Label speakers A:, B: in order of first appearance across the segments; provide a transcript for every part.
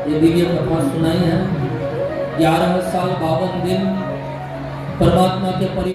A: ये दिव्य कथा सुनाई है। 11 साल 52 दिन परमात्मा के परि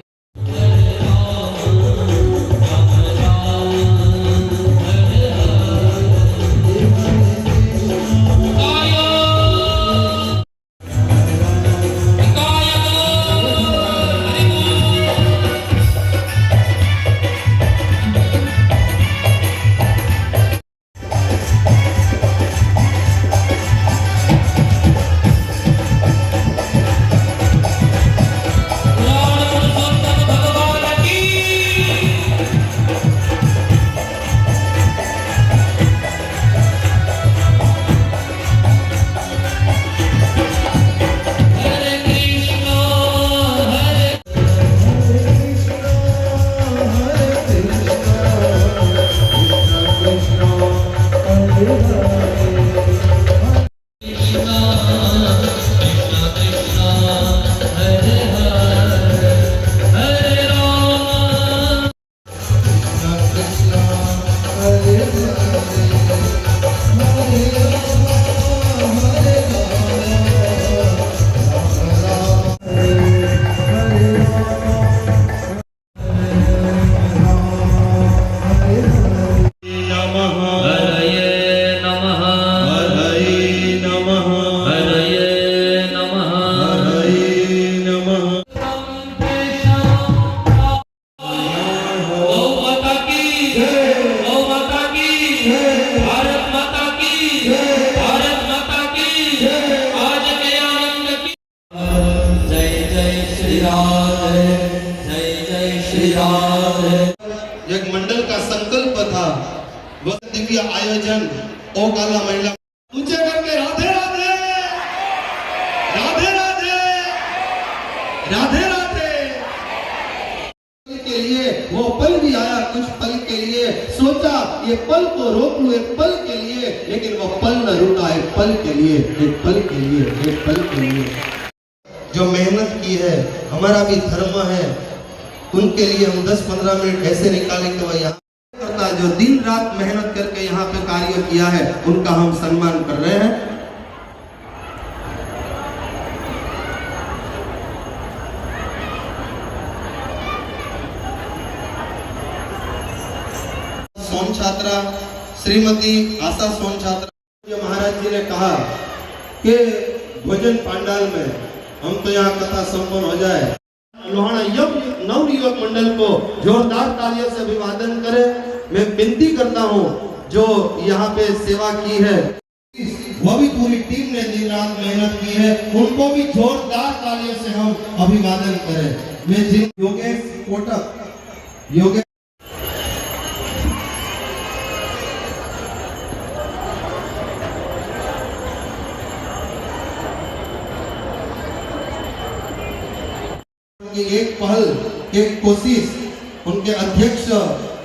B: एक मंडल का संकल्प था, वह दिव्य आयोजन ओकाला महिला ऊंचे करके राधे राधे राधे राधे राधे राधे के लिए वो पल भी आया। कुछ पल के लिए सोचा ये पल को रोक लूं, एक पल के लिए, लेकिन वो पल न रुका। एक पल के लिए, एक पल के लिए, एक पल के लिए जो मेहनत की है, हमारा भी धर्म है, उनके लिए हम 10-15 मिनट ऐसे निकालें कि वह यहाँ करता है। जो दिन रात मेहनत करके यहाँ पे कार्य किया है, उनका हम सम्मान कर रहे हैं। सोन छात्रा श्रीमती आशा सोन छात्रा महाराज जी ने कहा कि भोजन पांडाल में हम तो यहाँ कथा संपन्न हो जाए। लोहाना नवयुवक मंडल को जोरदार तालियों से अभिवादन करें। मैं विनती करता हूँ जो यहाँ पे सेवा की है, वह भी पूरी टीम ने दिन रात मेहनत की है, उनको भी जोरदार तालियों से हम अभिवादन करें। मैं जिन योगेश कोटक योगेश एक पहल, एक कोशिश, उनके अध्यक्ष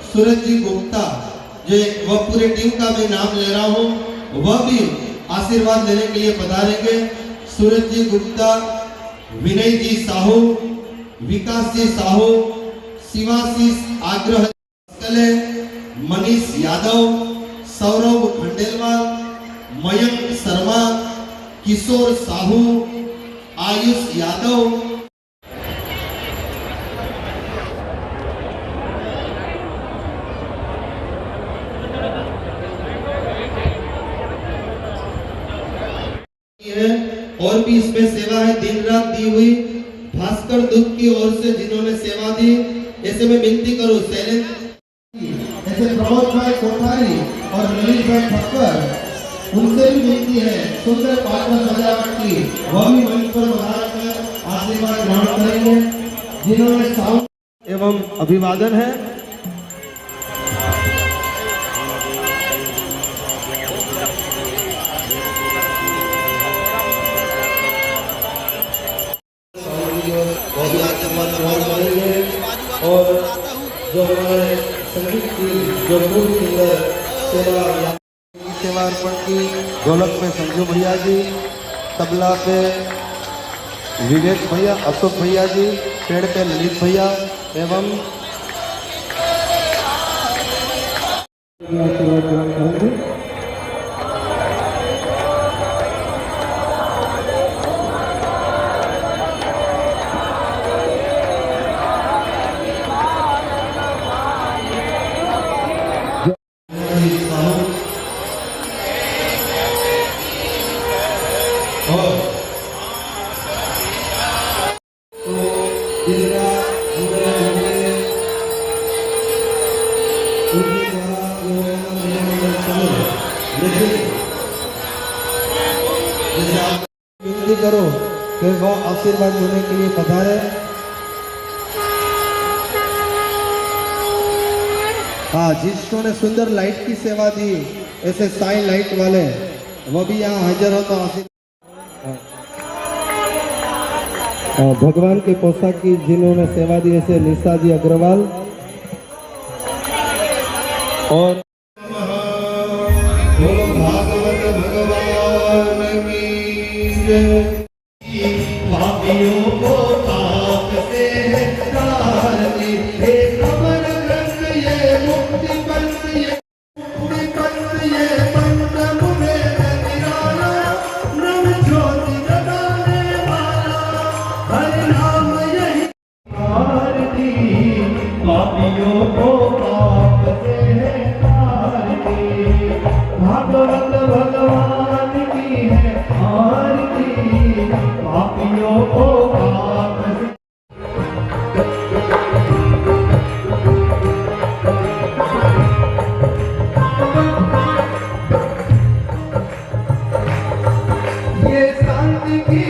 B: सूरज जी गुप्ता, जो वह पूरी टीम का मैं नाम ले रहा हूँ, वह भी आशीर्वाद लेने के लिए पधारेंगे। सूरज जी गुप्ता, विनय जी साहू, विकास जी साहू, शिवाशीष आग्रह, मनीष यादव, सौरभ खंडेलवाल, मयंक शर्मा, किशोर साहू, आयुष यादव, और भी इसमें सेवा है दिन रात दी हुई। भास्कर दुख की ओर से जिन्होंने सेवा दी, ऐसे में विनती करूं शैलेंद्र, ऐसे प्रमोद भाई कोठारी और नवीन भाई ठक्कर, उनसे भी विनती है सुंदर पात्र सजावट की, वह भी मंच पर पधारकर आशीर्वाद ग्रहण करेंगे। जिन्होंने साउंड एवं अभिवादन है। और जो हमारे संगीत की जो बहुत सुंदर सेवा अर्पण की, ढोलक पे संजू भैया जी, तबला पे विवेक भैया, अशोक भैया जी, पेड़ पे ललित भैया एवं विनती करो कि वह आशीर्वाद लेने के लिए पधारे। हाँ, जिसको ने सुंदर लाइट की सेवा दी, ऐसे साई लाइट वाले वो भी यहाँ हाजिर हो तो आशीर्वाद। भगवान के पोशाक की जिन्होंने सेवा दी, ऐसे निशा जी अग्रवाल और भागवत भगवान की जय। पापियों को पाप से तारती, हे कमल ग्रंथ ये मुक्ति पंथ, ये मुक्ति पंथ, ये पंथ में निराला, नव ज्योति जगाने वाला, हर नाम यही आरती। पापियों को पाप से तारती, भागवत भगवान की है आरती। पापियों को पाप से ये शांति की